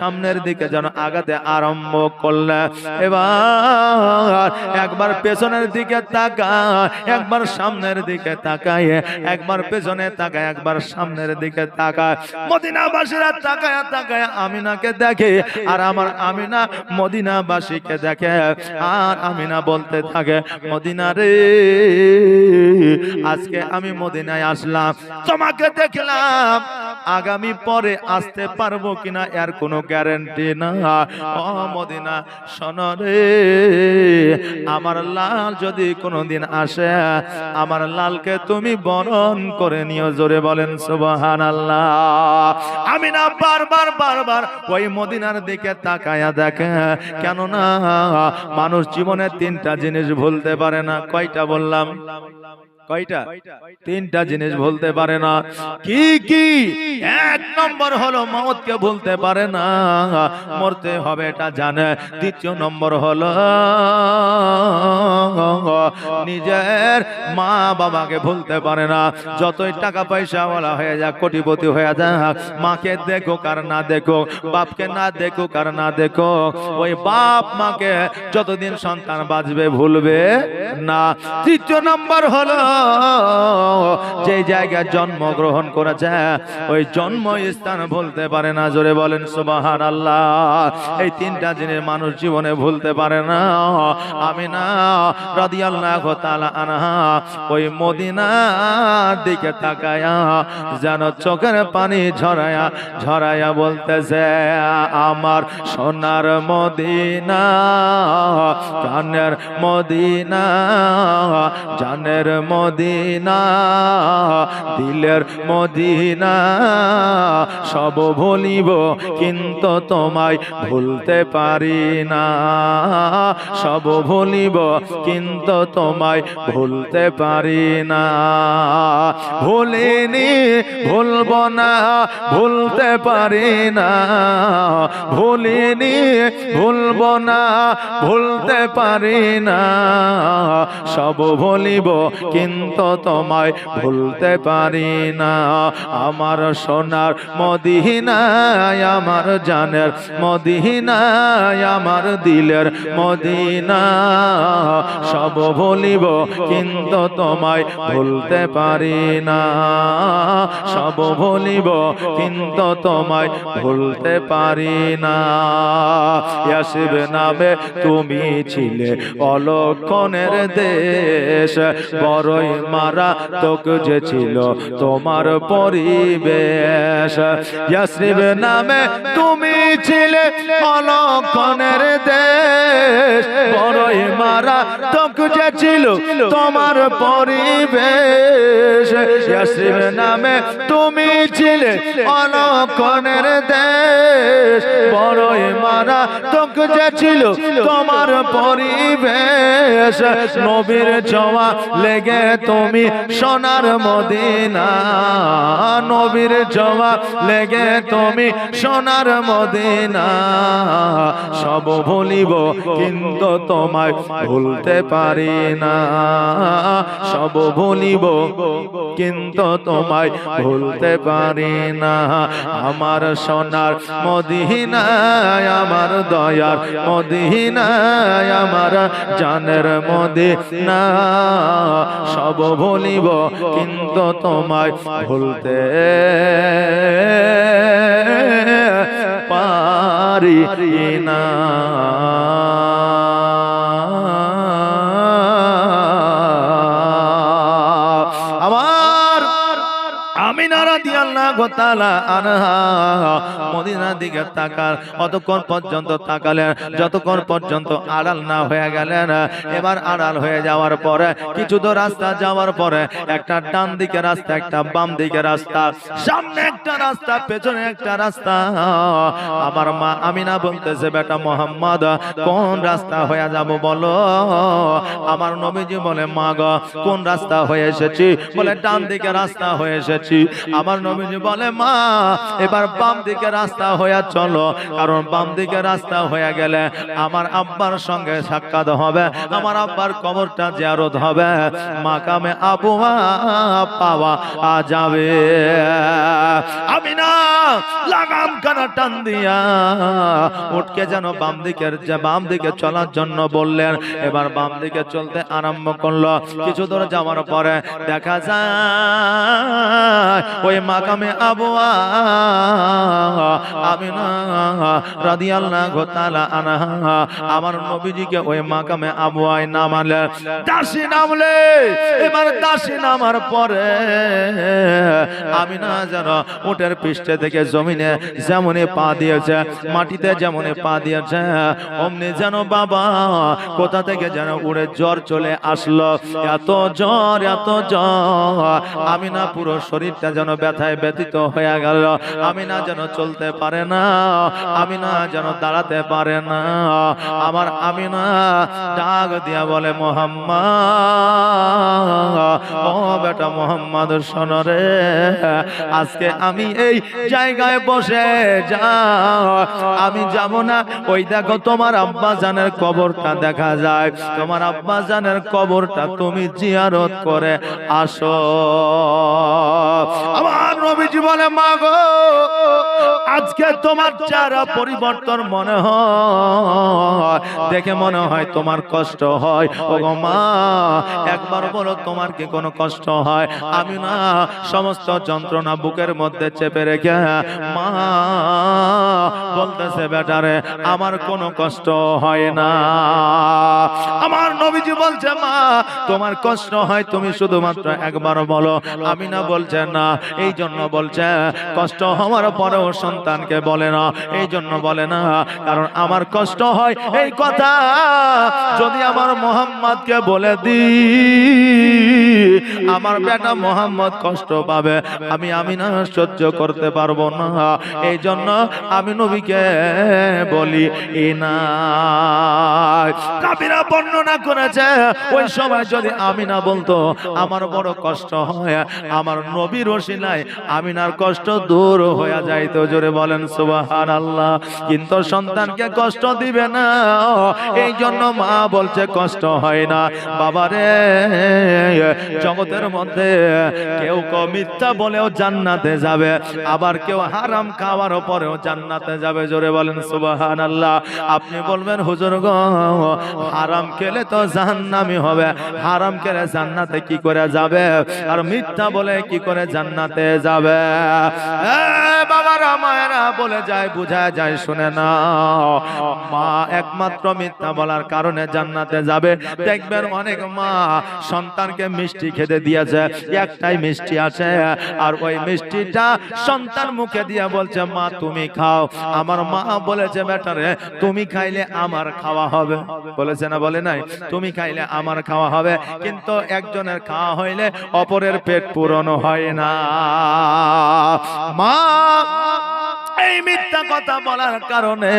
সামনের দিকে যেন আগাতে আরম্ভ করলে এবার একবার পেছনের দিকে তাকায়, একবার সামনের দিকে তাকায়, একবার পেছনে তাকায়, একবার সামনের দিকে তাকায়। মদিনাবাসীরা তাকায় তাকায় আমিনাকে দেখে, আর আমার আমিনা মদিনাবাসীকে দেখে। আর আমিনা বলতে থাকে, মদিনা রে, আজকে আমি মদিনায় আসলাম, তোমাকে দেখলাম, আগামী পরে আসতে পারবো কিনা এর কোনো গ্যারান্টি না। ও মদিনা শোনো রে, আমার লাল যদি কোনোদিন আসে, আমার লালকে তুমি বরণ করে নিও। জোরে বলেন সুবহানাল্লাহ। আমিনা বারবার বারবার ওই মদিনার দিকে তাকায়া দেখে, কেননা মানুষ জীবনে তিনটা জিনিস ভুলতে পারে না। কয়টা বললাম? কয়টা? তিনটা জিনিস ভুলতে পারে না। কি কি? এক নম্বর হলো মওতকে ভুলতে পারে না, মরতে হবে এটা জানে। দ্বিতীয় নম্বর হলো নিজের মা বাবাকে ভুলতে পারে না। যতই টাকা পয়সা ওয়ালা হয়ে যাক, কোটিপতি হয়ে যাক, মাকে দেখো কার না দেখো, বাপকে না দেখো কার না দেখো, ওই বাপ মাকে যতদিন সন্তান বাঁচবে ভুলবে না। তৃতীয় নম্বর হলো যে জায়গায় জন্মগ্রহণ করেছে ওই জন্মস্থান ভুলতে পারে না। জোরে বলেন সুবহানাল্লাহ। এই তিনটা জিনিস মানুষ জীবনে ভুলতে পারে না। আমিনা রাদিয়াল্লাহু তাআলা আনহা ওই মদিনার দিকে তাকায়া যেন চোখের পানি ঝরায়া ঝরায়া বলতেছে, আমার সোনার মদিনা, প্রাণের মদিনা, জানের মদিনা, দিলের মদিনা, সব ভুলিব কিন্তু তোমায় ভুলতে পারি না, সব ভুলিব কিন্তু তোমায় ভুলতে পারি না। ভুলিনি ভুলব না, ভুলতে পারি না, ভুলিনি ভুলব না, ভুলতে পারি না, সব ভুলিব কিন্তু তোমায় ভুলতে পারি না। আমার সোনার মদিনায়, আমার জানের মদিনায়, আমার দিলের মদিনা, সব ভুলিব কিন্তু তোমায় ভুলতে পারি না, সব ভুলিব কিন্তু তোমায় ভুলতে পারি না। ইয়াসিব নামে তুমি ছিলে অলক্ষণের দেশ, বড়ই মারাত্মক যে ছিল তোমার পরিবেশ। ইয়াসরিব নামে তুমি ছিলে অলক্ষণের দেশ, বড়ই মারাত্মক যে ছিল তোমার পরিবেশ। ইয়াসরিব নামে তুমি ছিলে অলক্ষণের দেশ, বড়ই মারাত্মক যে ছিল তোমার পরিবেশ। নবীর ছোঁয়া লেগে তুমি সোনার মদিনা, নবীর ছোঁয়া লেগে তুমি সোনার মদিনা, সব ভুলিব কিন্তু তোমায় ভুলতে পারি না, সব ভুলিব কিন্তু তোমায় ভুলতে পারি না। আমার সোনার মদিনায়, আমার দয়ার মদিনায়, আমার জানের মদিনা, সব ভুলিব কিন্তু তোমায় ভুলতে পারি না। আমিনা রাদিয়াল্লাহু তাআলা আনহা মদিনার দিকে তাকাল, অতক্ষণ পর্যন্ত তাকালেন যতক্ষণ পর্যন্ত আড়াল না হয়ে গেলেন। এবার আড়াল হয়ে যাওয়ার পরে কিছু তো রাস্তা যাওয়ার পরে একটা ডান দিকে রাস্তা, একটা বাম দিকে রাস্তা, সামনে একটা রাস্তা, পেছনে একটা রাস্তা। আমার মা আমিনা বলতেছে, বেটা মোহাম্মদ কোন রাস্তা হয়ে যাব বলো? আমার নবীজি বলে, মা গো কোন রাস্তা হয়ে এসেছি? বলে ডান দিকে রাস্তা হয়ে এসেছি। আমার নবীজি বলে, মা এবার বাম দিকে রাস্তা হয়ে চলো, কারণ বাম দিকে রাস্তা হয়ে গেলে আমার আব্বার সঙ্গে সাক্ষাৎ হবে, আমার আব্বার কবরটা জিয়ারত হবে, মাকামে আবুয়া পাওয়া যাবে। আমি না লাগাম কানা টান দিয়া উঠকে যেন বাম দিকে চলার জন্য বললেন। এবার বাম দিকে চলতে আরম্ভ করলো। কিছু দূর যাওয়ার পরে দেখা যায় ওই মাকামে আবুয়া আমিনা রাদিয়াল্লাহু তাআলা আনহা আমার নবীজিকে ওই মাকামে আবুয়ায় নামালেন। দাসী নামলে, এবার দাসী নামার পরে আমিনা যেন উটের পৃষ্ঠে থেকে জমিনে যেমনই পা দিয়েছে, মাটিতে যেমনই পা দিয়েছে, অমনি যেন বাবা কোথা থেকে যেন উড়ে জ্বর চলে আসলো। এত জ্বর, এত জ্বর, আমিনা পুরো শরীরটা যেন ব্যথায় ব্যথিত হয়ে গেল। আমিনা যেন চলতে পারে না, আমিনা যেন দাঁড়াতে পারে না। আমার আমিনা ডাক দিয়া বলে, মুহাম্মদ, ও বেটা মুহাম্মদ শোনো রে, আজকে আমি এই জায়গায় বসে যাও, আমি যাব না। ওই দেখো তোমার আব্বা জানের কবরটা দেখা যায়, তোমার আব্বা জানের কবরটা তুমি জিয়ারত করে আসো। আমার নবীজি বলে, মা গো, আজকে তোমার চেহারা পরিবর্তন মনে হয়, দেখে মনে হয় তোমার কষ্ট হয়। ও গো মা, একবার বলো তোমার কি কোনো কষ্ট হয়? আমি না সমস্ত যন্ত্রণা বুকের মধ্যে চেপে রেখে মা বলতেছে, বেটারে আমার কোনো কষ্ট হয় না। আমার নবীজি বলছে, মা তোমার কষ্ট হয়, তুমি শুধুমাত্র একবার বলো। আমি না বলছে না, এই জন্য বলছে কষ্ট হওয়ার পরেও সন্তানকে বলে না, এই জন্য বলে না কারণ আমার কষ্ট হয় এই কথা যদি আমার মুহাম্মদকে বলে দি, আমার বেটা মুহাম্মদ কষ্ট পাবে, আমি না সহ্য করতে পারবো না। এই জন্য আমি নবীকে বলি না। কাবিরা বর্ণনা করেছে ওই সময় যদি আমিনা বলতো আমার বড় কষ্ট হয়, আমার নবীর ওসিলায় আমিনার কষ্ট দূর হয়ে যাইতো। জোরে বলেন সুবহানাল্লাহ। কিন্তু সন্তানকে কষ্ট দিবে না, এই জন্য মা বলছে কষ্ট হয় না। বাবারে, জগতের মধ্যে কেউ মিথ্যা বলেও জান্নাতে যাবে, আবার কেউ হারাম খাওয়ার পরেও জান্নাতে যাবে। জোরে বলেন সুবহানাল্লাহ। আপনি বলবেন হুজুর গো, হারাম খেলে তো জাহান্নামী হবে, হারাম খেলে জান্নাতে কি করে যাবে, আর মিথ্যা বলে কি করে জান্নাতে যাবে? বাবারা মায়েরা বলে যায়, বুঝা যায়, শুনে না, মা একমাত্র মিথ্যা বলার কারণে জান্নাতে যাবে। দেখবেন অনেক মা সন্তানকে মিষ্টি খেতে দিয়েছে, একটাই মিষ্টি আছে, আর ওই মিষ্টিটা সন্তান মুখে দিয়ে বলছে, মা তুমি খাও। আমার মা বলেছে, বেটারে তুমি খাইলে আমার খাওয়া হবে, বলেছে না বলে নাই? তুমি খাইলে আমার খাওয়া হবে। কিন্তু একজনের খাওয়া হইলে অপরের পেট পূরণ হয় না। মা এই মিথ্যা কথা বলার কারণে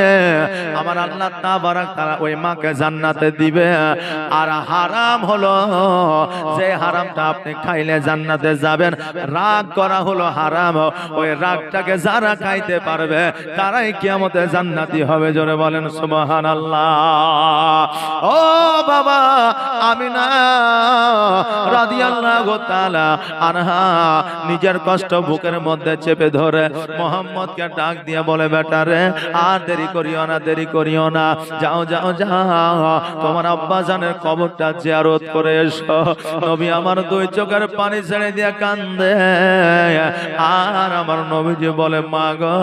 আমার আল্লাহ তাবারক তাআলা ওই মাকে জান্নাতে দিবে। আর হারাম হলো যে হারামটা আপনি খাইলে জান্নাতে যাবেন, রাগ করা হলো হারাম। ওই রাগটাকে যারা খাইতে পারবে তারাই কিয়ামতে জান্নাতি হবে। জোরে বলেন সুবহানাল্লাহ। ও বাবা, আমিনা রাদিয়াল্লাহু তাআলা আনহা নিজের কষ্ট বুকের মধ্যে চেপে ধরে মুহাম্মদকে ডাক দিয়ে বলে, বেটারে আর দেরি করিও না, দেরি করিও না, যাও যাও যাও, তোমার আব্বা জানের কবরটা জিয়ারত করে এসো। নবী আমার দুই চোখের পানি ছেড়ে দিয়ে কান্দে। আর আমার নবীজি বলে, মা গো,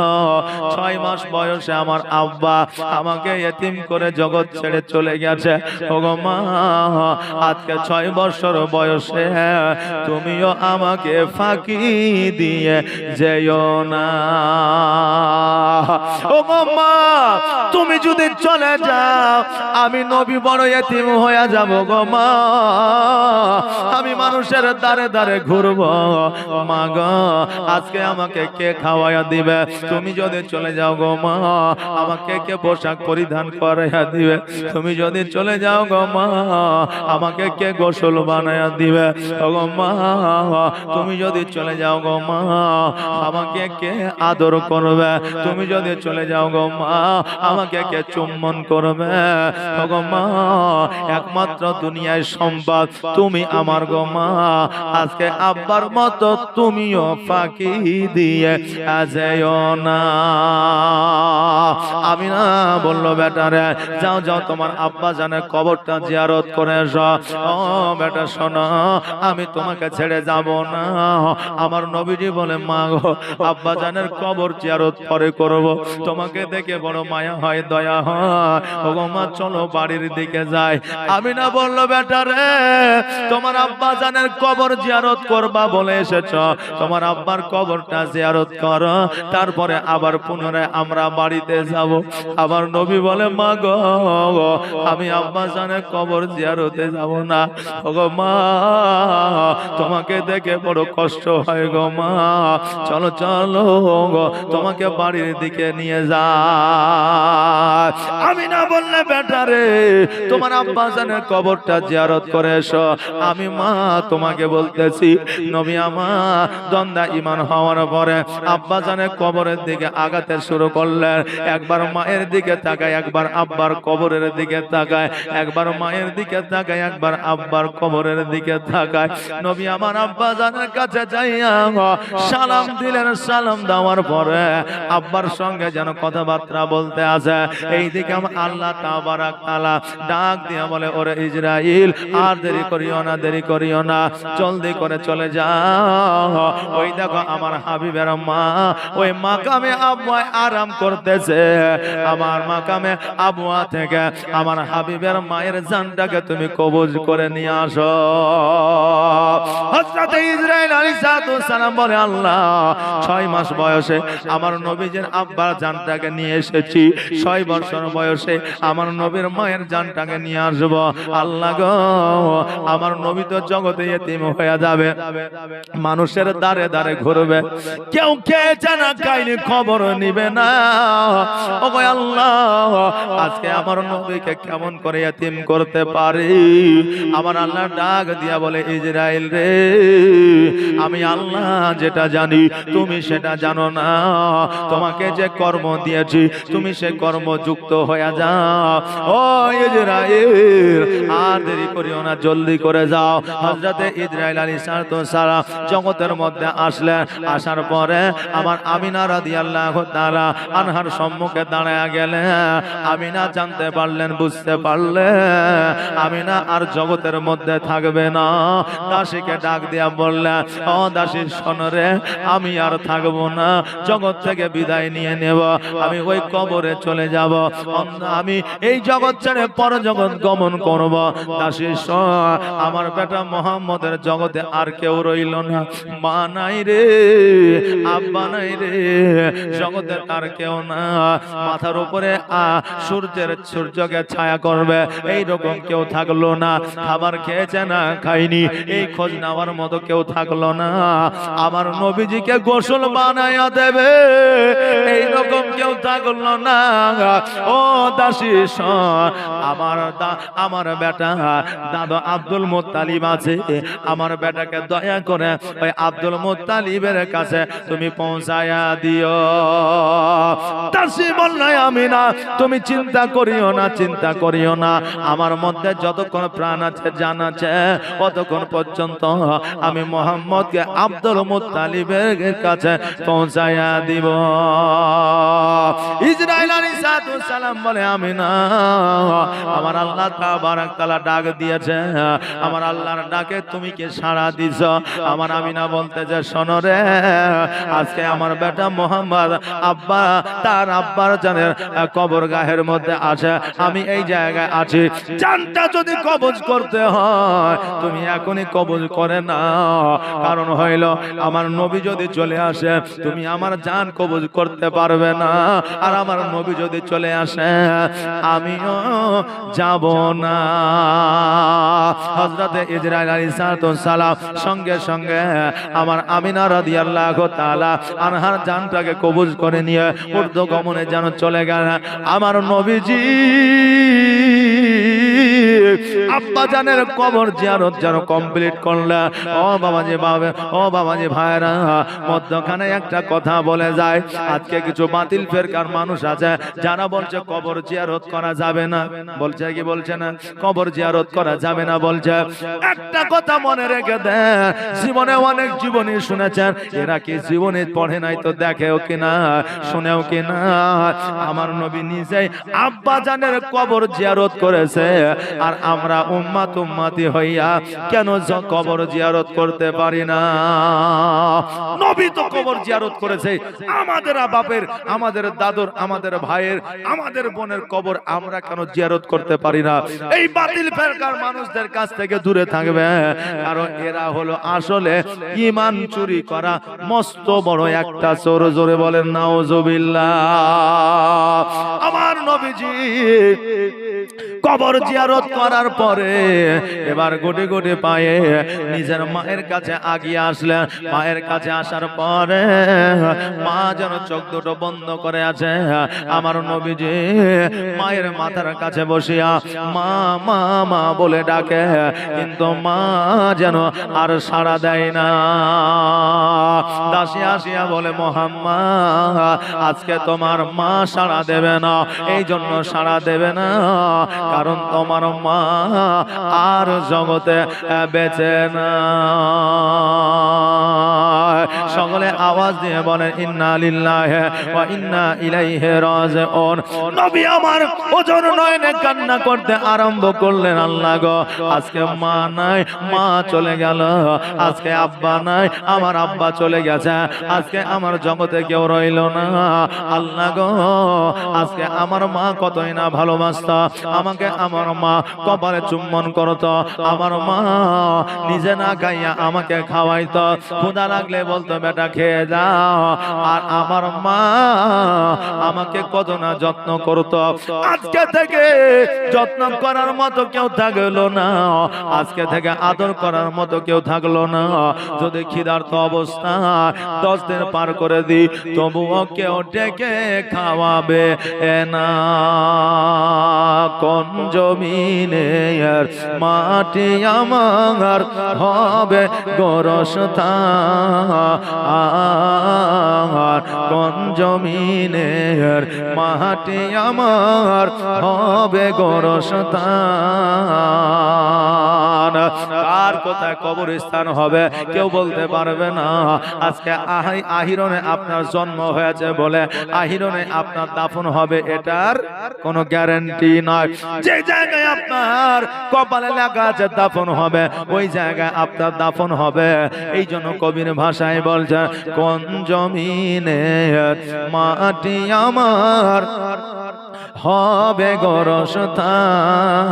6 মাস বয়সে আমার আব্বা আমাকে এতিম করে জগৎ ছেড়ে চলে গেছে। ওগো মা, আজকে 6 বছর বয়সে তুমিও আমাকে ফাঁকি দিয়ে যেও না। ও মা, তুমি যদি চলে যাও আমি নবী বড় এতিম হয়ে যাব গো মা, আমি মানুষের দ্বারে দ্বারে ঘুরবো মা গো, আজকে আমাকে কে খাওয়াইয়া দিবে? তুমি যদি চলে যাও গো মা, আমাকে কে পোশাক পরিধান করাইয়া দিবে? তুমি যদি চলে যাও গো মা, আমাকে কে গোসল বানাইয়া দিবে? গো মা, তুমি যদি চলে যাও গো মা, আমাকে কে আদর করবে? তুমি যদি চলে যাও গো মা, আমাকে কে চুম্বন করবে? গো মা, একমাত্র দুনিয়ায় সম্পদ তুমি আমার গো মা, আজকে আব্বার মতো তুমিও ফাঁকি দিয়ে যেও না। আমিনা বলল, বেটারে যাও যাও তোমার আব্বা জানের কবরটা জিয়ারত করে এসো। ও বেটা শোনো, আমি তোমাকে ছেড়ে যাব না। আমার নবীজি বলে, মা গো, আব্বা জানের কবর জিয়ারত পরে করব, তোমাকে দেখে বড় মায়া হয়, দয়া হয়। ও গো মা, চলো বাড়ির দিকে যাই। আমিনা বলল, বেটারে তোমার আব্বা জানের কবর জিয়ারত করবা বলে এসেছ, তোমার আব্বার কবরটা জিয়ারত করো, তারপরে আবার পুনরায় আমরা বাড়িতে যাব। আমার নবী বলে, মা গো, আমি আব্বা জানের কবর জিয়ারতে যাব না। ও গো মা, তোমাকে দেখে বড় কষ্ট হয় গো মা, চলো চলো গো, তোমাকে বাড়ির দিকে নিয়ে যা। আমি না বললে, বেটারে তোমার আব্বা জানের কবরটা জিয়ারত করে এসো। আমি মা তোমাকে বলতেছি, নবী আমার দন্দা ঈমান হওয়ার পরে আব্বা জানের কবরের দিকে আগাতে শুরু করলেন। একবার মায়ের দিকে তাকায়, একবার আব্বার কবরের দিকে তাকায়, একবার মায়ের দিকে তাকায়, একবার আব্বার কবরের দিকে তাকায়। নবী আমার আব্বা জানের কাছে যাইয়া সালাম দিলেন। সালাম দেওয়ার পরে আব্বার সঙ্গে যেন কথাবার্তা বলতে আছে। এইদিকে আমার আল্লাহ তাবারাক তাআলা ডাক দিয়া বলে, ওরে ইসরাইল, আর দেরি করিও না, দেরি করিও না, জলদি করে চলে যাও। ওই দেখো আমার হাবিবের মা ওই মাকামে আবওয়ায় আরাম করতেছে। আমার মাকামে আবওয়া থেকে আমার হাবিবের মায়ের জানটাকে তুমি কবজ করে নিয়ে আসো। হযরত ইসরাইল আলাইহিস সালাম বলে, আল্লাহ 6 মাস বয়সে আমার নবীজির আব্বার জানটাকে নিয়ে এসেছি, 6 বছর বয়সে আমার নবীর মায়ের জানটাকে নিয়ে আসব। আল্লাহ গো, আমার নবী তো জগতে এতিম হয়ে যাবে, মানুষের দ্বারে দ্বারে ঘুরবে, কেউ কে জানা কাইনি খবর নিবে না। ও গো আল্লাহ, আজকে আমার নবীকে কেমন করে এতিম করতে পারি? আমার আল্লাহ ডাক দিয়া বলে, ইসরাইল রে, আমি আল্লাহ যেটা জানি তুমি সেটা জানো না। তোমাকে যে কর্ম দিয়েছি তুমি সে কর্ম যুক্ত হয়ে যাও। ও ইসরাইল, আর দেরি করিও না, জলদি করে যাও। হযরতে ইসরাইল আলাইহিস সালাম জগতের মধ্যে আসলেন। আসার পরে আমার আমিনা রাদিয়াল্লাহু তাআলা আনহার সম্মুখে দাঁড়ায়া গেলেন। আমিনা জানতে পারলেন, বুঝতে পারলেন আমিনা আর জগতের মধ্যে থাকবে না। দাসীকে ডাক দিয়া বললেন, ও দাসী শোনো রে, আমি আর থাকবো না, জগৎ থেকে বিদায় নিয়ে নেব, আমি ওই কবরে চলে যাব, আমি এই জগৎ ছেড়ে পর জগৎ গমন করব। দাসী শোন, আমার বেটা মুহাম্মদের জগতে আর কেউ রইল না, মা নাই রে, আব্বা নাই রে, জগতে তার কেউ না, মাথার উপরে সূর্যকে ছায়া করবে এইরকম কেউ থাকলো না, খাবার খেয়েছে না খাইনি এই খোঁজ নেওয়ার মতো কেউ থাকলো না, আমার নবীজিকে গোসল বানাইয়া দেবে এইরকম কেউ থাকলো না। ও দাসী শোন, আমার বেটা দাদা আব্দুল মুত্তালিব আছে, আমার বেটাকে দয়া করে ওই আব্দুল মুত্তালিবের কাছে তুমি পৌঁছায়া দিও। দাসী বলল, আমিনা তুমি চিন্তা করিও না, চিন্তা করিও না, আমার মধ্যে যতক্ষণ প্রাণ আছে জান আছে ততক্ষণ পর্যন্ত আমি মুহাম্মদকে আব্দুল মুত্তালিবের কাছে পৌঁছায়া দিব। ইসরাইল আলাইহিস সালাম বলে, আমিনা আমার আল্লাহ তাবারাক তাআলা ডাক দিয়েছে, আমার আল্লাহর ডাকে তুমি কি সাড়া দিছ? আমার আমিনা বলতে যে, শোনো রে, আজকে আমার বেটা মুহাম্মদ তার আব্বার জানের কবরগাহের মধ্যে মধ্যে আছে, আমি এই জায়গায় আছি, জানটা যদি কবজ করতে হয় তুমি এখনই কবজ করে না। কারণ হইল আমার নবী যদি চলে আসে তুমি আমার জান কবজ করতে পারবে না, আর আমার নবী যদি চলে আসে আমিও যাব না। হযরতে ইসরাইল আলাইহিস সালাম সঙ্গে সঙ্গে আমার আমিনা রাদিয়াল্লাহু তাআলা আনহার জানটাকে কবজ করে নিয়ে ঊর্ধ্বগমনে যেন চলে গেল। আমার নবীজি আব্বা জানের কবর জিয়ারত যেন কমপ্লিট করলে, ও বাবাজি ও বাবাজি ভাইরা, মধ্যখানে একটা কথা বলে যায়। আজকে কিছু বাতিল ফেরকার মানুষ আছে যারা বলছে কবর জিয়ারত করা যাবে না, বলছে কি বলছে না, কবর জিয়ারত করা যাবে না বলছে। একটা কথা মনে রেখে দেন, জীবনে অনেক জীবনী শুনেছেন, এরা কি জীবনে পড়ে নাই তো দেখেও কিনা শুনেও কিনা। আমার নবী নিজেই আব্বা জানের কবর জিয়ারত করেছে, আর আমরা উম্মতি হইয়া কেন কবর জিয়ারত করতে পারি না? নবী তো কবর জিয়ারত করেছে, আমাদের বাপের, আমাদের দাদুর, আমাদের ভাইয়ের, আমাদের বোনের কবর আমরা কেন জিয়ারত করতে পারি না? এই বাতিল ফেরকার মানুষদের কাছ থেকে দূরে থাকবে, কারণ এরা হলো আসলে ঈমান চুরি করা মস্ত বড় একটা চোর। জোরে বলেন নাউজুবিল্লাহ। আমার নবীজি কবর জিয়ারত করার পরে এবার গোটে গোটে পায়ে নিজের মায়ের কাছে আগিয়ে আসলেন। মায়ের কাছে আসার পরে মা যেন চোখ দুটো বন্ধ করে আছে। আমার নবীজি মায়ের মাথার কাছে বসিয়া মা মা মা বলে ডাকে, কিন্তু মা যেন আর সাড়া দেয় না। দাসী আসিয়া বলে, মুহাম্মদ আজকে তোমার মা সাড়া দেবে না। এই জন্য সাড়া দেবে না কারণ তোমার মা আর জগতে বেঁচে না। সকলে আওয়াজ দিয়ে বলেন ইন্না লিল্লাহি ওয়া ইন্না ইলাইহি রাজিউন। নবী আমার ওজন নয়নে কান্না করতে আরম্ভ করলেন, আল্লাহ গো আজকে মা নাই, মা চলে গেল। আজকে আব্বা নাই, আমার আব্বা চলে গেছে। আজকে আমার জগতে কেউ রইল না। আল্লাহ গো আজকে আমার মা কতই না ভালোবাসত আমাকে, আমার মা কপালে চুম্বন করত, আমার মা নিজে না খাইয়া আমাকে খাওয়াইতো, ক্ষুধা লাগলে বলতো বেটা খেয়ে যাও। আর আমার মা আমাকে কত না যত্ন করত। আজকে থেকে যত্ন করার মতো কেউ থাকলো না, আজকে থেকে আদর করার মতো কেউ থাকলো না। যদি ক্ষুধার্ত অবস্থা 10 দিন পার করে দি তবুও কেউ ডেকে খাওয়াবে না। কোন জমিনে মাটি আমার হবে গোরস্থান, কোন জমিনের মাটি আমার হবে গোরস্থান। কার কোথায় কবরস্থান হবে কেউ বলতে পারবে না। আজকে আহিরনে আপনার জন্ম হয়েছে বলে আহিরনে আপনার দাফন হবে এটার কোনো গ্যারান্টি নয়। যে জায়গায় আপনার কপালে লেখা আছে দাফন হবে ওই জায়গায় আপনার দাফন হবে। এই জন্য কবির ভাষায় বলছে কোন জমিনে মাটি আমার হবে গোরস্থান,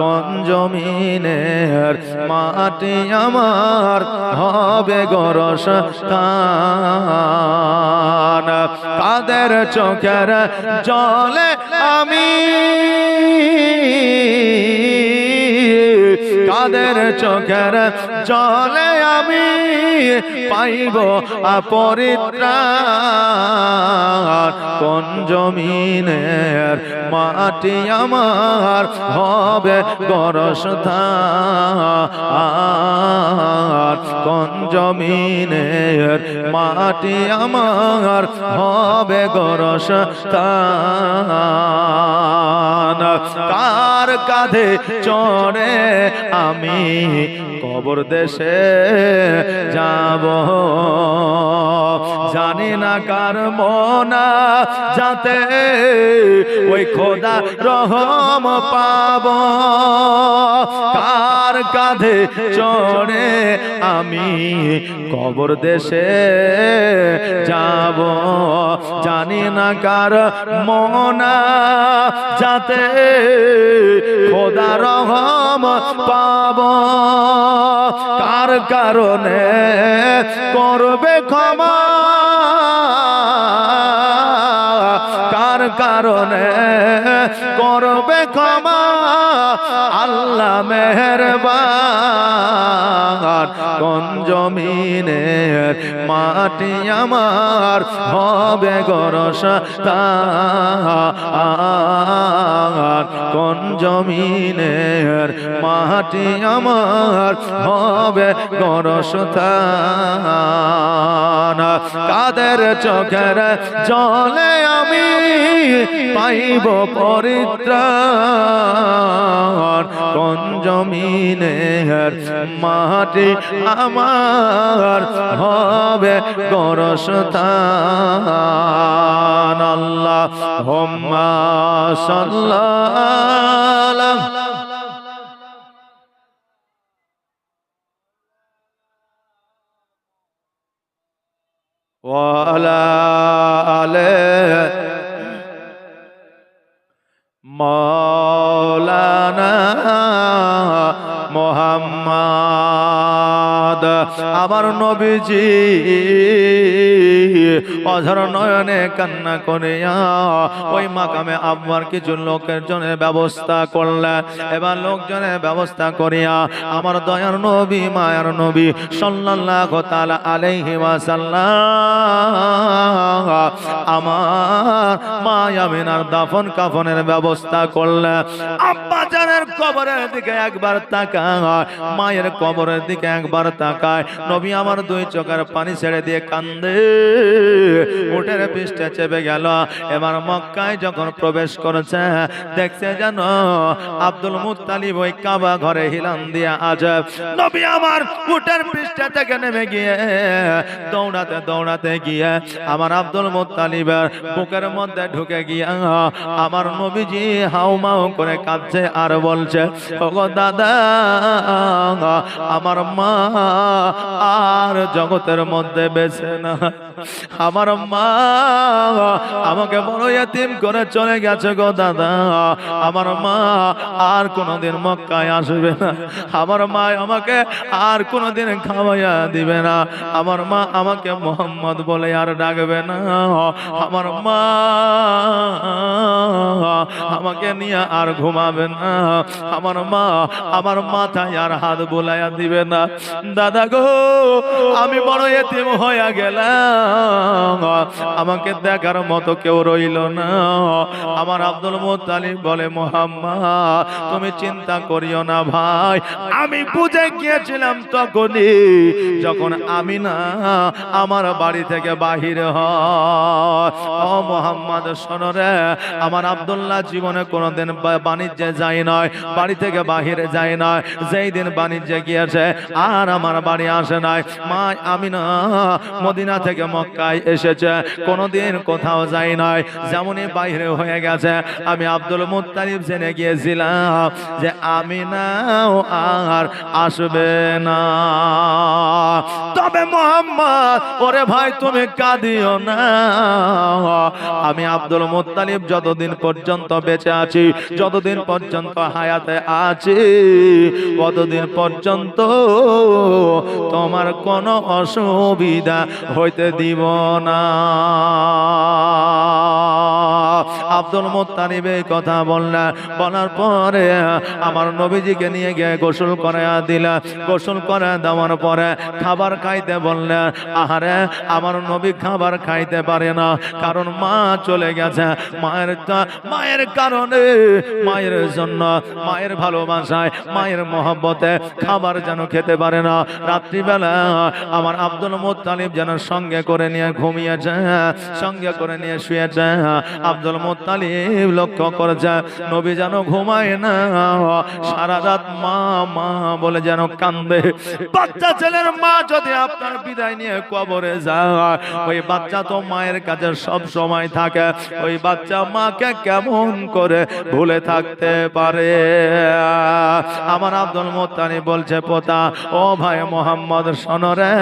কোন জমিনের মাটি আমার হবে গোরস্থান। কাদের চোখের জলে আমি, কাদের চোখের জলে আমি পাইব পরিত্রাণ, কোন জমিনের মাটি আমার হবে গোরস্থান, কোন জমিনের মাটি আমার হবে গোরস্থান। কার কাঁধে চড়ে আমি কবর দেশে যাব, জানি না কার মনা যাতে ওই খোদা রহম পাব। কার কাঁধে চড়ে আমি কবর দেশে যাব, জানি না কার মনা যাতে খোদা রহম পাব, কার কারণে করবে ক্ষমা, কার কারণে করবে ক্ষমা, আল্লাহ মেহেরবান। কোন জমিনের মাটি আমার হবে গোরস্থান, কোন জমিনের মাটি আমার হবে গোরস্থান। কাদের চোখের জলে আমি পাইব পরিত্রাণ, কোন জমিনের মাটি আমার হবে গোরস্থান। আল্লাহুম্মা সাল্লাল্লাহু ওয়া আলা আলি মাওলানা মুহাম্মদ। আমার নবীজি অঝর নয়নে কান্না করিয়া ওই মাকামে আব্বার কিছু লোকের জন্য ব্যবস্থা করলেন। এবার লোকজনের ব্যবস্থা করিয়া আমার দয়ার নবী মায়ার নবী সাল্লাল্লাহু তাআলা আলাইহি ওয়াসাল্লাম আমার মা আমিনার দাফন কাফনের ব্যবস্থা করলেন। আব্বা জানের কবরের দিকে একবার তাকায়, মায়ের কবরের দিকে একবার তাকায়, নবী আমার দুই চোখের পানি ছেড়ে দিয়ে কান্দে, উটের পৃষ্ঠে চেপে গেল। এবার মক্কায় যখন প্রবেশ করেছে দেখছে যেন আব্দুল মুত্তালিব ওই কাবা ঘরে হিলান দিয়ে আছে। নবী আমার উটের পৃষ্ঠে থেকে নেমে গিয়ে দৌড়াতে দৌড়াতে গিয়ে আমার আব্দুল মুত্তালিবের বুকের মধ্যে ঢুকে গিয়ে আমার নবীজি হাউমাউ করে কাঁদছে আর বলছে, ওগো দাদা, আমার মা আর জগতের মধ্যে বেঁচে না, আমার মা আমাকে বড় ইয়াতীম করে চলে গেছে গো দাদা, আমার মা আর কোনোদিন মক্কায় আসবে না, আমার মা আমাকে আর কোনোদিন খাওয়াইয়া দিবে না, আমার মা আমাকে মোহাম্মদ বলে আর ডাকবে না, আমার মা আমাকে নিয়ে আর ঘুমাবে না, আমার মা আমার মাথায় আর হাত বোলাইয়া দিবে না। দাদা গো, আমি বড় এতিম হইয়া গেলাম, আমাকে দেখার মতো কেউ রইল না। আমার আব্দুল মুত্তালিব বলে, মুহাম্মদ তুমি চিন্তা করিও না ভাই, আমি বুঝে গিয়েছিলাম তখনই যখন আমিনা আমার বাড়ি থেকে বাহির হয়। ও মুহাম্মদ শোনো রে, আমার আব্দুল্লাহ জীবনে কোনোদিন বাণিজ্যে যায় নয়, বাড়ি থেকে বাহিরে যায় নয়, যেই দিন বাণিজ্যে গিয়েছে আর আমার বাড়ি আসে নাই। মা আমিনা মদিনা থেকে মক্কায় এসেছে, কোনোদিন কোথাও যায় নাই, যেমনই বাইরে হয়ে গেছে আমি আব্দুল মুত্তালিব জেনে গিয়েছিলাম যে আমিনাও আর আসবে না। তবে মুহাম্মদ, ওরে ভাই তুমি কাঁদিও না, আমি আব্দুল মুত্তালিব যতদিন পর্যন্ত বেঁচে আছি, যতদিন পর্যন্ত হায়াতে আছি, ততদিন পর্যন্ত তোমার কোনো অসুবিধা হইতে দিব না। আব্দুল মুত্তালিব এই কথা বলার পরে আমার নবীজিকে নিয়ে গিয়ে গোসল করাইয়া দিলা। গোসল করে দেওয়ার পরে খাবার খাইতে বললেন। আহারে, আমার নবী খাবার খাইতে পারে না, কারণ মা চলে গেছে। মায়ের কারণে, মায়ের জন্য, মায়ের ভালোবাসায়, মায়ের মহব্বতে খাবার যেন খেতে পারে না। রাত্রিবেলা আমার আব্দুল মুত্তালিব যেন সঙ্গে করে নিয়ে ঘুমিয়েছে, সঙ্গে করে নিয়ে শুয়েছে। আব্দুল মুত্তালিব মুত্তালিব লক্ষ্য করেছে নবী যেন ঘুমায় না, সারা রাত মা মা বলে যেন কান্দে। বাচ্চা ছেলের মা যদি আপনার বিদায় নিয়ে কবরে যায়, ওই বাচ্চা তো মায়ের কাছে সব সময় থাকে, ওই বাচ্চা মাকে কেমন করে ভুলে থাকতে পারে? আমার আব্দুল মুত্তালিব বলছে পোতা, ও ভাই মোহাম্মদ শোনো রে,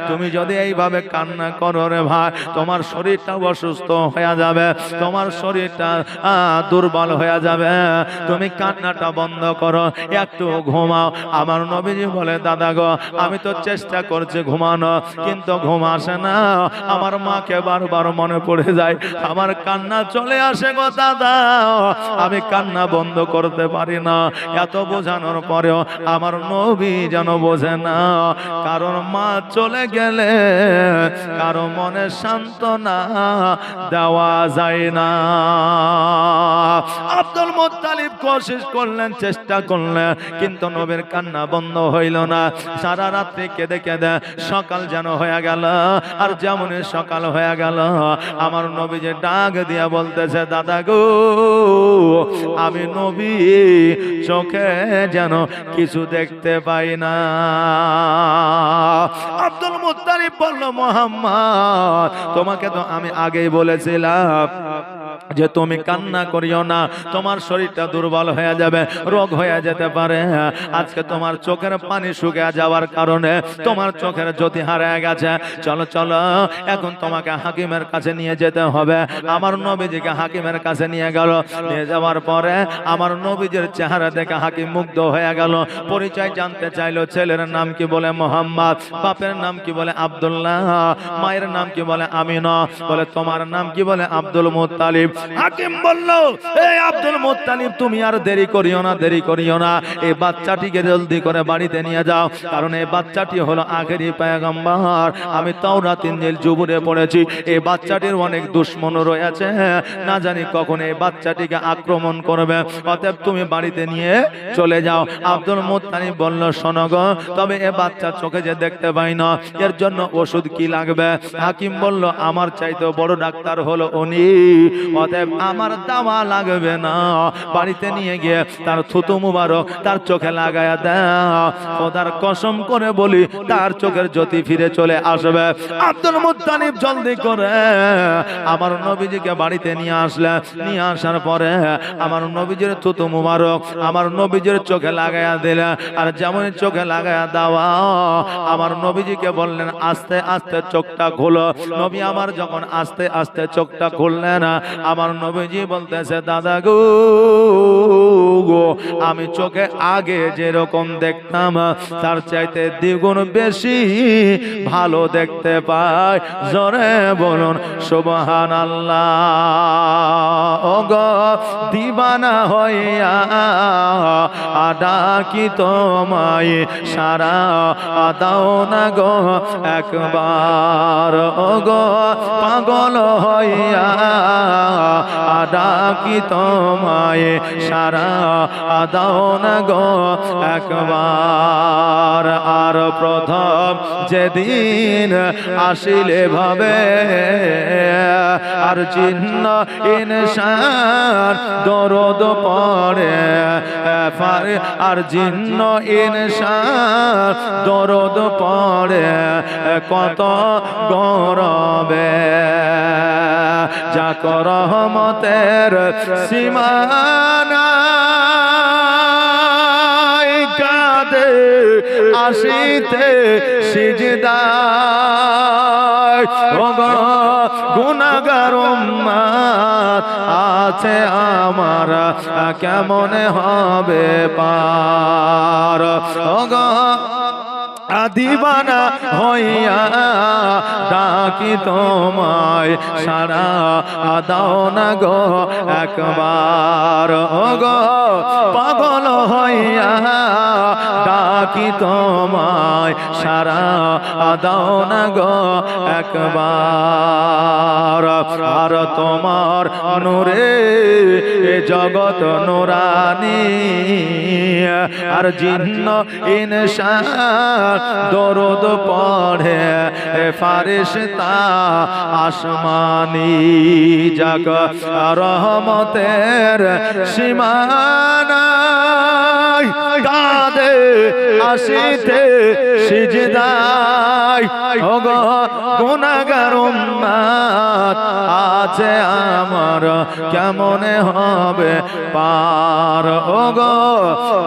তুমি যদি এইভাবে কান্না করো রে ভাই, তোমার শরীরটা অসুস্থ হয়ে যাবে, তোমার শরীরটা দুর্বল হয়ে যাবে, তুমি কান্নাটা বন্ধ করো, একটু ঘুমাও। আমার নবীজি বলে দাদা গো, আমি তো চেষ্টা করছি ঘুমানো, কিন্তু ঘুম আসে না, আমার মাকে বারবার মনে পড়ে যায়, আমার কান্না চলে আসে গো দাদা, আমি কান্না বন্ধ করতে পারি না। এত বোঝানোর পরেও আমার নবী যেন বোঝে না, কারণ মা চলে গেলে কারো মনে সান্ত্বনা দেওয়া যায় না। আব্দুল মুত্তালিব কোশিশ করলেন, চেষ্টা করলেন, কিন্তু নবীর কান্না বন্ধ হইল না। সারা রাত্রি কেঁদে কেঁদে সকাল যেন হয়ে গেল, আর যেমনই সকাল হয়ে গেল আমার নবী যে ডাক দিয়া বলতেছে দাদা গো, আমি নবী চোখে যেন কিছু দেখতে পাই না। আব্দুল মুত্তালিব বলল মুহাম্মদ, তোমাকে তো আমি আগেই বলেছিলাম যে তুমি কান্না করিও না, তোমার শরীরটা দুর্বল হয়ে যাবে, রোগ হয়ে যেতে পারে। আজকে তোমার চোখের পানি শুকিয়ে যাওয়ার কারণে তোমার চোখের জ্যোতি হারিয়ে গেছে, চলো চলো এখন তোমাকে হাকিমের কাছে নিয়ে যেতে হবে। আমার নবীজিকে হাকিমের কাছে নিয়ে গেল, নিয়ে যাওয়ার পরে আমার নবীজির চেহারা দেখে হাকিম মুগ্ধ হয়ে গেল। পরিচয় জানতে চাইলো, ছেলের নাম কি বলে মোহাম্মদ, বাপের নাম কি বলে আব্দুল্লাহ, মায়ের নাম কি বলে আমিনা, বলে তোমার নাম কি বলে আব্দুল মুত্তালিব। হাকিম বলল, এই আব্দুল মুত্তালিব তুমি আর দেরি করিও না, দেরি করিও না, এই বাচ্চাটিকে জলদি করে বাড়িতে নিয়ে যাও, কারণ এই বাচ্চাটি হলো আখেরি পয়গম্বর। আমি তাওরাত ইনজিল জুবুরে পড়েছি, এই বাচ্চাটির অনেক দুশমন রয়েছে, না জানি কখন এই বাচ্চাটিকে আক্রমণ করবে, অতএব তুমি বাড়িতে নিয়ে চলে যাও। আব্দুল মুত্তালিব বলল, শোনো গো, তবে এ বাচ্চা চোখে যে দেখতে পাই না, এর জন্য ওষুধ কি লাগবে? হাকিম বলল, আমার চাইতে বড় ডাক্তার হলো উনি, অতএব আমার দাওয়া লাগবে না, বাড়িতে নিয়ে গিয়ে তার থুতু মুবারক তার চোখে লাগায়া দাও, খোদার কসম করে বলি তার চোখের জ্যোতি ফিরে চলে আসবে। আব্দুল মুত্তালিব জলদি করে আমার নবীজিকে বাড়িতে নিয়ে আসলেন, নিয়ে আসার পরে আমার নবীজির থুতু মুবারক আমার নবীজির চোখে লাগায়া দিলেন, আর যেমন চোখে লাগায়া দেওয়া আমার নবীজিকে বললেন আস্তে আস্তে চোখটা খোলো। নবী আমার যখন আস্তে আস্তে চোখটা খুললেন, আমার নবীজি বলতেছে দাদা গো, আমি চোখে আগে যেরকম দেখতাম তার চাইতে দ্বিগুণ বেশি ভালো দেখতে পাই। জোরে বলুন সুবহানাল্লাহ। ওগো দিবানা হইয়া ডাকি তোমায়, সারা দাও না গো একবার, ওগো পাগল হইয়া ডাকি তোমায়, সারা দাও না গো একবার। আর প্রথম যেদিন আসিলে ভাবে, আর চিহ্ন ইনসান দরদ পড়ে, আর জিন্ন ইনসান দরদ পড়ে কত গৌরবে, যাক রহমতের সীমানা কাঁদে আসিতে সিজদায়, ওগো গুনাহগার উম্মত আছে আমার, কেমন হবে পার, ওগো দিবানা হইয়া ডাকি তোমায়, সারা দাও না গো একবার, ওগো পাগল হইয়া ডাকি তোমায়, সারা দাও না গো একবার। আর তোমার নূরে জগৎ নুরানি, আর জিন্ন ইনসান দরুদ পড়ে ফারিস্তা আসমানি জাগ রহমতের সীমানা কাঁদে আসিতে সিজদায় ওগো গুনাহগার উম্মত আছে আমার কেমনে হবে পার ওগো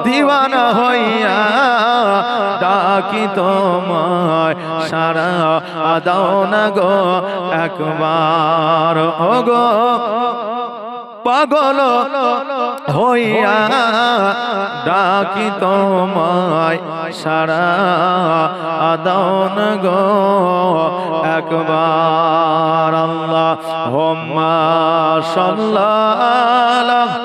দিওয়ানা হইয়া ডাকি তোমায় সারা দাও না গো একবার ওগো পাগল হইয়া ডাকি তোমায় সারা আদান গো একবার আল্লাহুম্মা সাল্লাল্লাহু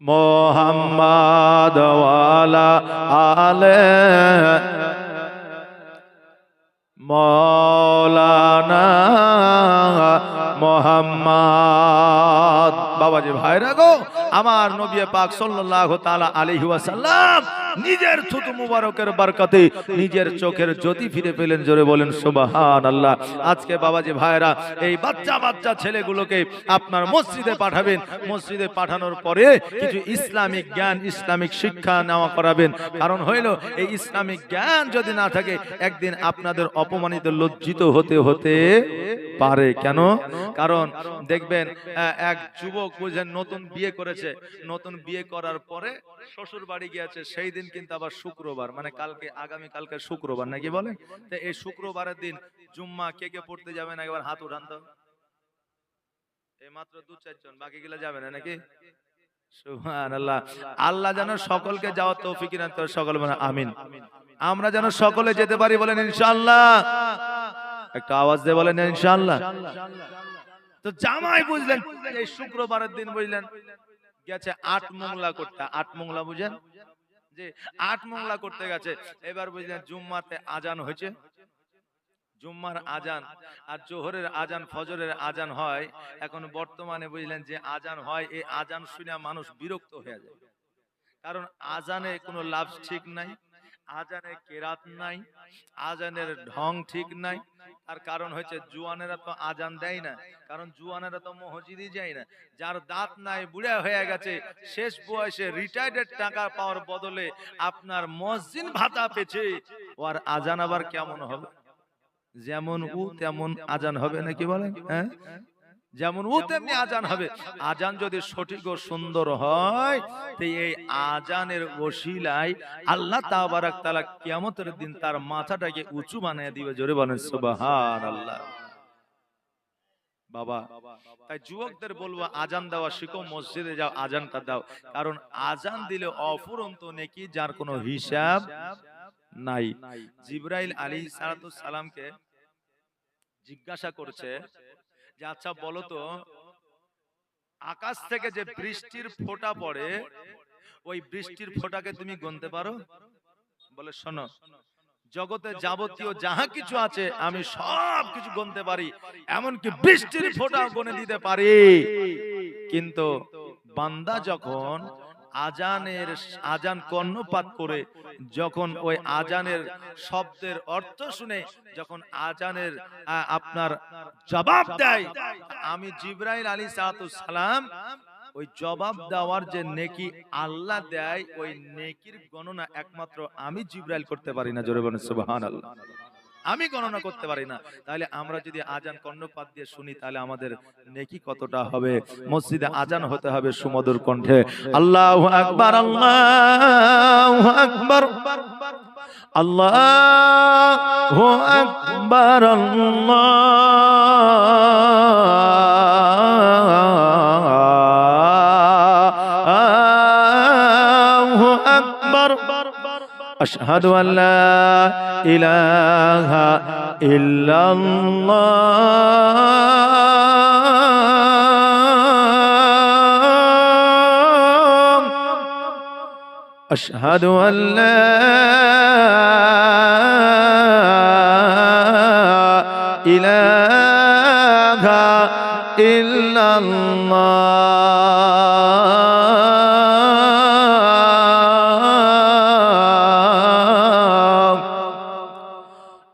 মুহাম্মাদ ওয়ালা আলে মৌলানা মোহাম্মদ। বাবাজি ভাইরা গো, আমার নবী পাক সাল্লাল্লাহু তাআলা আলাইহি ওয়াসাল্লাম নিজের থুতু মুবারকের বরকতে নিজের চোখের জ্যোতি ফিরে পেলেন। জোরে বলেন সুবহানাল্লাহ। আজকে বাবাজি ভাইরা এই বাচ্চা বাচ্চা ছেলেগুলোকে আপনার মসজিদে পাঠাবেন, মসজিদে পাঠানোর পরে কিছু ইসলামিক জ্ঞান ইসলামিক শিক্ষা নেওয়া করাবেন। কারণ হইল এই ইসলামিক জ্ঞান যদি না থাকে একদিন আপনাদের অপমানিত লজ্জিত হতে হতে পারে। কেন? কারণ দেখবেন এক যুবক বুঝেন নতুন বিয়ে করেছে, নতুন বিয়ে করার পরে শ্বশুর বাড়ি গিয়েছে, সেই দিন কিন্তু আবার শুক্রবার, মানে কালকে আগামী কালকে শুক্রবার নাকি বলে, তো এই শুক্রবারের দিন জুম্মা কে কে পড়তে যাবেন একবার হাত উঠান তো। এই মাত্র 2-4 জন, বাকি গুলা যাবে না নাকি? সুবহানাল্লাহ। আল্লাহ যেন সকলকে যাওয়ার তৌফিক দান করে, সকলে বলেন আমিন। আমরা যেন সকলে যেতে পারি, বলেন ইনশাআল্লাহ। একটা আওয়াজ দিয়ে বলেন ইনশাআল্লাহ। তো জামাই বুঝলেন এই শুক্রবারের দিন বুঝলেন গেছে 8 মোংলা করতে। 8 মোংলা বুঝেন যে 8 মোংলা করতে গেছে। এবার বুঝলেন জুম্মাতে আজান হয়েছে, জুম্মার আজান আর জোহরের আজান ফজরের আজান হয়। এখন বর্তমানে বুঝলেন যে আজান হয়, এই আজান শুনে মানুষ বিরক্ত হয়ে যায়। কারণ আজানে কোনো লাভ ঠিক নাই, আজানে কেরাত নাই, আজানের ঢং ঠিক নাই। তার কারণ হচ্ছে জুয়ানেরা তো আজান দেয় না, কারণ জুয়ানেরা তো মসজিদে যায় না। যার দাঁত নাই, বুড়া হয়ে গেছে, শেষ বয়সে রিটায়ার্ডের টাকা পাওয়ার বদলে আপনার মসজিদ ভাতা পেয়েছে, ওর আজান আবার কেমন হবে? যেমন ও তেমন আজান হবে নাকি বলেন? হ্যাঁ, যেমন ও তেমনি আজান হবে। আজান যদি সঠিক ও সুন্দর হয় তো এই আজানের ওসিলায় আল্লাহ তাবারক তাআলা কিয়ামতের দিন তার মাথাটাকে উঁচু বানিয়ে দিবে। জোরে বলেন সুবহানাল্লাহ। বাবা, তাই যুবকদের বলবো আজান দেওয়া শিখো, মসজিদে যাও, আজানটা দাও। কারণ আজান দিলে অফুরন্ত নেকি, যার কোনো হিসাব নাই। জিবরাইল আলাইহিস সালামকে জিজ্ঞাসা করছে যে আচ্ছা বলো তো, আকাশ থেকে যে বৃষ্টির ফোঁটা পড়ে ওই বৃষ্টির ফোঁটাকে তুমি গুনতে পারো? বলে শোনো, জগতে যাবতীয় যাহা কিছু আছে আমি সব কিছু গুনতে পারি, এমনকি বৃষ্টির ফোঁটাও গুনে দিতে পারি। কিন্তু বান্দা যখন আজান কর্ণপাত করে, যখন ওই আজানের শব্দের অর্থ শুনে যখন আজানের আপনার জবাব দেয়, আমি জিবরাইল আলাইহিস সালাম ওই জবাব দেওয়ার যে নেকি আল্লাহ দেয়, ওই নেকির গণনা একমাত্র আমি জিবরাইল করতে পারি না। জোরে বলেন সুবহানাল্লাহ। আমি গণনা করতে পারি না। তাহলে আমরা যদি আজান কর্ণপাত দিয়ে শুনি তাহলে আমাদের নেকি কতটা হবে? মসজিদে আজান হতে হবে সুমধুর কণ্ঠে, আল্লাহু আকবার, আল্লাহু আকবার, আল্লাহু আকবার, আল্লাহু আকবার। আশহাদু আল্লা ইলাহা ইল্লাল্লাহ, আশহাদু আল্লা ইলাহা ইল্লাল্লাহ। ইল্লাল্লাহ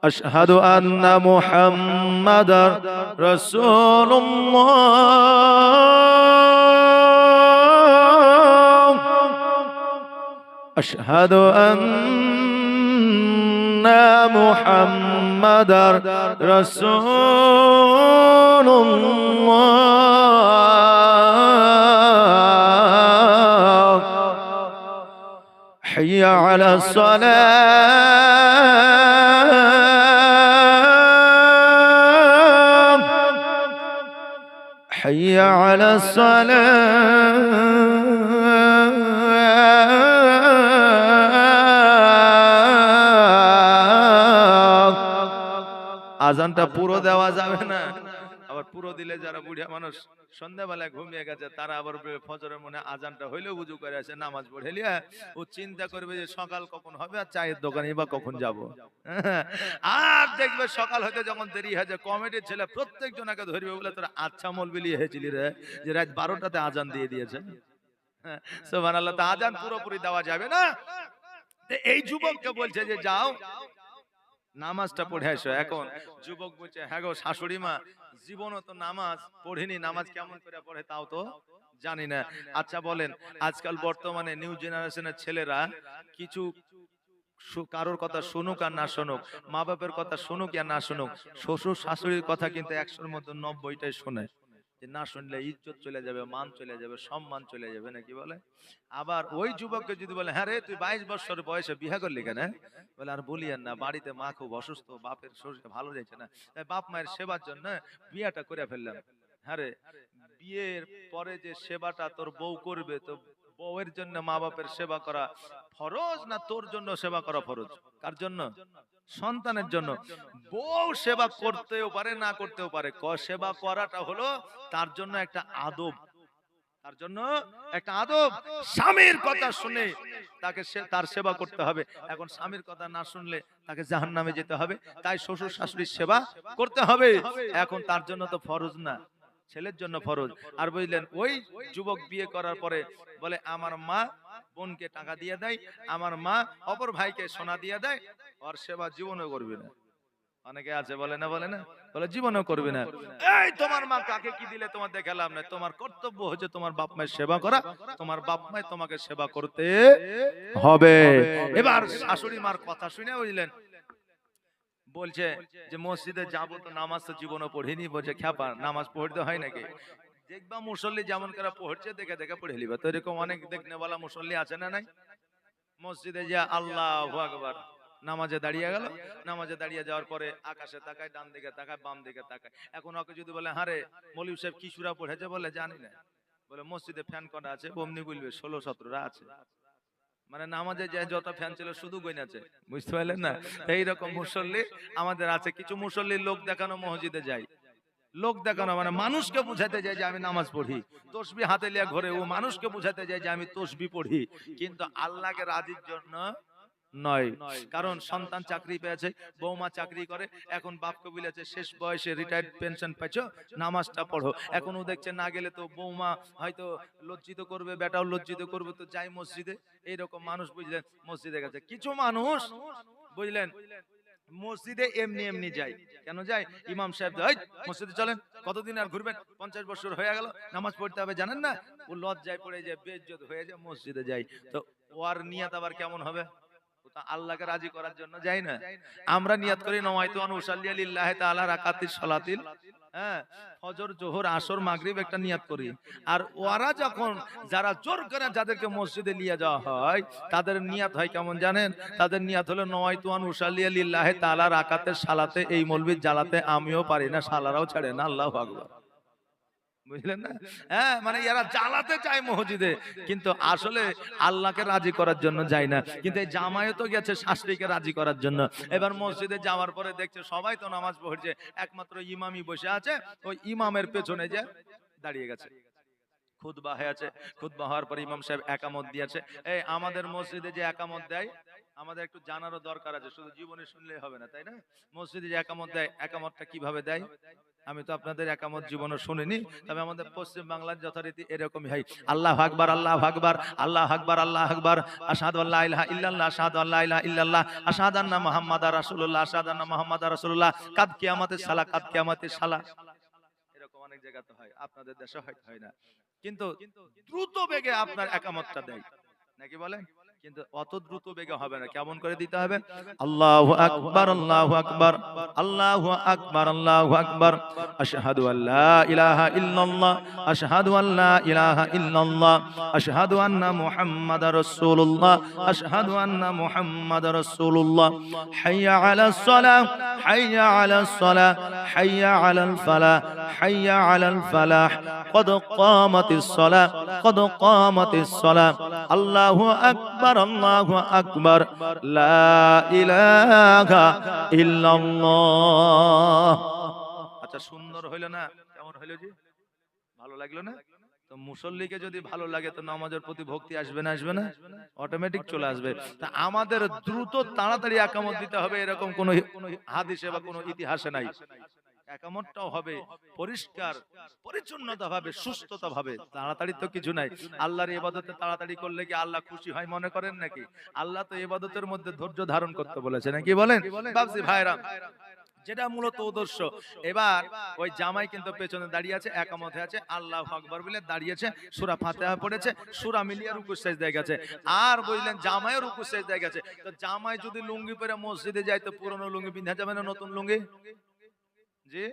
আশহাদু আন্না মুহাম্মাদার রাসূলুল্লাহ আশহাদু আন্না মুহাম্মাদার রাসূলুল্লাহ হাইয়া আলাস সালাহ হাইয়া আলাস সালাহ আজানটা পুরো দেওয়া যাবে না, আবার পুরো দিলে যারা বুড়িয়া মানুষ সন্ধ্যাবেলায় ঘুমিয়ে গেছে তারা আবার ফজরের মনে আজানটা হইলেও উজু করে আসে নামাজ পড়ে লিয়া ও চিন্তা করবে যে সকাল কখন হবে আর চায়ের দোকানে বা কখন যাব। আর দেখবে সকাল হতে যখন দেরি হয়েছে কমিটির ছেলে প্রত্যেক জনকে ধরবে বলে তোরা আচ্ছা মলবিলি হয়েছিলি রে যে রাত 12টাতে আজান দিয়ে দিয়েছে। সুবহানাল্লাহ। তা আজান পুরোপুরি দেওয়া যাবে না। এই যুবককে বলছে যে যাও নামাজটা পড়ে আসো। এখন যুবক বলছে হ্যাঁ গো শাশুড়ি মা জীবনও তো নামাজ পড়িনি, নামাজ কেমন করে পড়ে তাও তো জানি না। আচ্ছা বলেন আজকাল বর্তমানে নিউ জেনারেশনের ছেলেরা কিছু কারোর কথা শুনুক আর না শুনুক, মা বাপের কথা শুনুক আর না শুনুক, শ্বশুর শাশুড়ির কথা কিন্তু 100-র মধ্যে 90টাই শোনে। যে না শুনলে ইজ্জত চলে যাবে, মান চলে যাবে, সম্মান চলে যাবে নাকি বলে। আবার ওই যুবককে যদি বলে হ্যাঁ রে তুই 22 বছর বয়সে বিয়ে করলি কেন, বলে আর বলিয়েন না বাড়িতে মা খুব অসুস্থ, বাপের শরীর ভালো যাচ্ছে না, তাই বাপ মায়ের সেবার জন্য বিয়েটা করে ফেললাম। হ্যাঁ রে বিয়ের পরে যে সেবাটা তোর বউ করবে, তো বউয়ের জন্য মা বাপের সেবা করা ফরজ না তোর জন্য সেবা করা ফরজ? কার জন্য? সন্তানের জন্য। বউ সেবা করতেও পারে না করতেও পারে, সেবা করাটা হলো তার জন্য একটা আদব, তার জন্য একটা আদব। স্বামীর কথা শুনে তাকে তার সেবা করতে হবে। এখন স্বামীর কথা না শুনলে তাকে জাহান্নামে যেতে হবে। তাই শ্বশুর শাশুড়ির সেবা করতে হবে। এখন তার জন্য তো ফরজ না, ছেলের জন্য ফরজ। আর বুঝলেন ওই যুবক বিয়ে করার পরে বলে আমার মা বোনকে টাকা দিয়ে দেয়, আমার মা অপর ভাইকে সোনা দিয়ে দেয়, ওর সেবা জীবনেও করবে না। অনেকে আছে বলে না বলে জীবনেও করবে না। এই তোমার মা কাকে কি দিলে তোমার দেখে লাভ নাই, তোমার কর্তব্য হচ্ছে তোমার বাপ মায়ের সেবা করা, তোমার বাপ মায় তোমাকে সেবা করতে হবে। এবার শাশুড়ি মার কথা শুনে বুঝলেন বলছে যে মসজিদে যাবো তো নামাজ তো জীবনও পড়িনি। বলছে খ্যাপা নামাজ পড়তে হয় নাকি? দেখবা মুসল্লি যেমন করে পড়ছে দেখে দেখে পড়ে লিবা। তো এরকম অনেক দেখনে বলা মুসল্লি আছে না নাই? মসজিদে যে আল্লাহু আকবার নামাজে দাঁড়িয়ে গেল, নামাজে দাঁড়িয়ে যাওয়ার পরে আকাশে তাকায়, ডান দিকে তাকায়, বাম দিকে তাকায়। এখন ওকে যদি বলে হারে মৌলভী সাহেব কি সূরা পড়েছে, বলে জানি না। বলে মসজিদে ফ্যান কটা আছে, বমনি বলবে 16-17টা আছে। মানে নামাজে যে যত ফ্যান ছিল শুধু গইনাছে, বুঝতে পারলেন না? এইরকম মুসল্লি আমাদের আছে। কিছু মুসল্লি লোক দেখানো মসজিদে যায়, লোক দেখানো মানে মানুষকে বুঝাতে যায় যে আমি নামাজ পড়ি, তসবিহ হাতে লিয়া ঘরে ও মানুষকে বুঝাতে যায় যে আমি তসবিহ পড়ি, কিন্তু আল্লাহকে রাজির জন্য নয়। কারণ সন্তান চাকরি পেয়েছে, বৌমা চাকরি করে, এখন বাপকে বলেছে শেষ বয়সে রিটায়ার্ড পেনশন পাইছো, নামাজটা পড়ো। এখন ও দেখছে না গেলে তো বৌমা হয়তো লজ্জিত করবে, বেটাও লজ্জিত করবে, তো যাই মসজিদে। এইরকম মানুষ বুঝলেন মসজিদে গেছে। কিছু মানুষ বুঝলেন মসজিদে এমনি এমনি যায়। কেন যায়? ইমাম সাহেব মসজিদে চলেন, কতদিন আর ঘুরবেন, 50 বছর হয়ে গেল, নামাজ পড়তে হবে জানেন না? ও লজ্জায় পড়ে যায়, বেইজ্জত হয়ে যায়, মসজিদে যায়। তো ওর নিয়ত আবার কেমন হবে? আল্লাহকে রাজি করার জন্য যাই না। আমরা নিয়ত করি নওয়াইতু আন উসাল্লি লিল্লাহি তাআলা রাকাতিস সালাতিল, হ্যাঁ ফজর জোহর আসর মাগরিব একটা নিয়ত করি। আর ওরা যখন যারা জোর করে যাদেরকে মসজিদে নিয়ে যাওয়া হয় তাদের নিয়ত হয় কেমন জানেন? তাদের নিয়ত হলো নওয়াইতু আন উসাল্লি লিল্লাহি তাআলা রাকাতিস সালাতে, এই মৌলবি জ্বালাতে আমিও পারি না, শালারাও ছাড়ে না। আল্লাহু আকবার। বুঝলেন না? হ্যাঁ মানে এরা জ্বালাতে চায় মসজিদে, কিন্তু আসলে আল্লাহকে রাজি করার জন্য যায় না। কিন্তু এই জামায়াতও গেছে শাশুড়িকে রাজি করার জন্য। এবার মসজিদে যাওয়ার পরে দেখছে সবাই তো নামাজ পড়ছে, একমাত্র ইমামই বসে আছে, ওই ইমামের পেছনে যে দাঁড়িয়ে গেছে। খুতবা হয়ে আছে, খুতবা হওয়ার পরে ইমাম সাহেব একামত দিয়েছে। এই আমাদের মসজিদে যে একামত দেয় আমাদের একটু জানারও দরকার আছে, শুধু জীবনে শুনলেই হবে না, তাই না? মসজিদে যে একামত দেয়, একামতটা কিভাবে দেয়? আমি তো আপনাদের একামত জীবনও শুনিনি, তবে আমাদের পশ্চিম বাংলার যথারীতি এরকমই হয়। আল্লাহু আকবার, আল্লাহু আকবার, আল্লাহু আকবার, আল্লাহু আকবার, আশহাদু আল্লা ইলাহা ইল্লাল্লাহ, আশহাদু আল্লা ইলাহা ইল্লাল্লাহ, আশহাদু আন্না মুহাম্মাদার রাসূলুল্লাহ, আশহাদু আন্না মুহাম্মাদার রাসূলুল্লাহ, কাদ কিয়ামাতিস সালাহ, কাদ কিয়ামাতিস সালাহ। এরকম অনেক জায়গাতে হয়, আপনাদের দেশে হয়তো হয় না, কিন্তু দ্রুত বেগে আপনার একামতটা দেয় নাকি বলেন? কিন্তু অত দ্রুত বেগে হবে না, কেমন করে দিতে হবে? আল্লাহু আকবার, আল্লাহু আকবার, আল্লাহু আকবার, আল্লাহু আকবার, আশহাদু আল্লা ইলাহা ইল্লাল্লাহ, আশহাদু আল্লা ইলাহা ইল্লাল্লাহ, আশহাদু আন্না মুহাম্মাদার রাসূলুল্লাহ, আশহাদু আন্না মুহাম্মাদার রাসূলুল্লাহ, হাইয়া আলাস সালাহ, হাইয়া আলাস সালাহ, হাইয়া আলাল ফালাহ, হাইয়া আলাল ফালাহ, قد قامت الصلاة قد قامت الصلاة الله أكبر الله أكبر لا إله إلا الله। আচ্ছা সুন্দর হইল না? কেমন হইল জি? ভালো লাগলো না? তো মুসল্লিকে যদি ভালো লাগে তো নামাজের প্রতি ভক্তি আসবে না? আসবে না? অটোমেটিক চলে আসবে। তা আমাদের দ্রুত তাড়াতাড়ি একামত দিতে হবে এরকম কোন হাদিসে বা কোন ইতিহাসে নাই। একামতটাও হবে পরিষ্কার পরিচ্ছন্নতা ভাবে, সুস্থতা ভাবে, তাড়াতাড়ি তো কিছু নাই। আল্লাহর ইবাদতে তাড়াতাড়ি করলে কি আল্লাহ খুশি হয় মনে করেন নাকি? আল্লাহ তো ইবাদতের মধ্যে ধৈর্য ধারণ করতে বলেছে নাকি বলেন? বাবজি ভাইরা, যেটা মূলত উদ্দেশ্য। এবার ওই জামাই কিন্তু পেছনে দাঁড়িয়ে আছে, একামত হয়ে আছে, আল্লাহু আকবার বলে দাঁড়িয়েছে, সূরা ফাতিহা পড়েছে, সূরা মিলিয়ে রুকু সিজদায় গেছে। আর বুঝলেন জামাইও রুকু সিজদায় গেছে। তো জামাই যদি লুঙ্গি পরে মসজিদে যায় তো পুরনো লুঙ্গি পিন্ধা যাবে না নতুন লুঙ্গি? জি,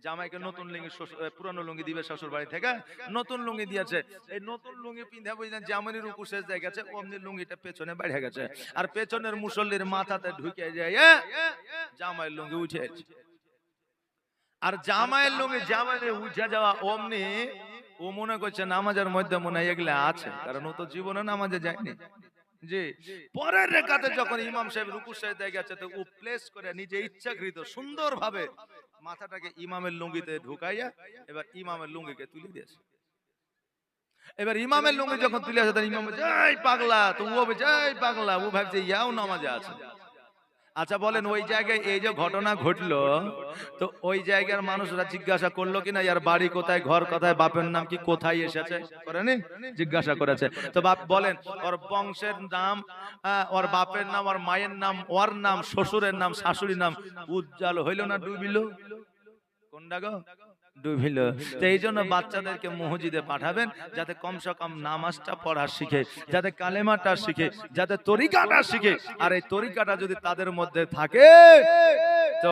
জামাইকে নতুন লুঙ্গি, পুরানো লুঙ্গি দিবে শ্বশুর বাড়ি থেকে, নতুন লুঙ্গি দিয়েছে। এই নতুন লুঙ্গি পিন্ধা বুঝলেন জামাইনি রুকু সিজদায় গেছে, অমনি লুঙ্গিটা পেছনে বাইরে গেছে, আর পেছনের মুসল্লির মাথাতে ঢুকে যায় জামাইয়ের লুঙ্গি উঠে আছে। আর জামাইয়ের লুঙ্গি জামাইনে উঠে যাওয়া অমনি ও মনে করছে নামাজের মধ্যে মনে হয় এগুলা আছে, কারণ ও তো জীবনে নামাজে যায়নি। জি, পরের রেখাতে যখন ইমাম সাহেব রুকু সিজদায় গেছে তো ও প্লেস করে নিজে ইচ্ছাকৃত সুন্দরভাবে মাথাটাকে ইমামের লুঙ্গিতে ঢুকাইয়া এবার ইমামের লুঙ্গিকে তুলে দিয়েছে। এবার ইমামের লুঙ্গি যখন তুলে আসে তখন ইমাম বলছে এই পাগলা, তো ও বলছে এই পাগলা, ও ভাবছে ইয়াও নামাজে আছে। আচ্ছা বলেন ওই জায়গায় এই যে ঘটনা ঘটলো, তো ওই জায়গার মানুষরা জিজ্ঞাসা করলো কিনা ইয়ার বাড়ি কোথায়, ঘর কোথায়, বাপের নাম কি, কোথায় এসেছে? করেনি? জিজ্ঞাসা করেছে। তো বাপ বলেন ওর বংশের নাম, ওর বাপের নাম, ওর মায়ের নাম, ওর নাম, শ্বশুরের নাম, শাশুড়ির নাম উজ্জ্বল হইল না ডুবিল? কোনটা গো? ডুবিল। তো এই জন্য বাচ্চাদেরকে মসজিদে পাঠাবেন যাতে কমসে কম নামাজটা পড়া শিখে, যাতে কালেমাটা শিখে, যাতে তরিকাটা শিখে। আর এই তরিকাটা যদি তাদের মধ্যে থাকে তো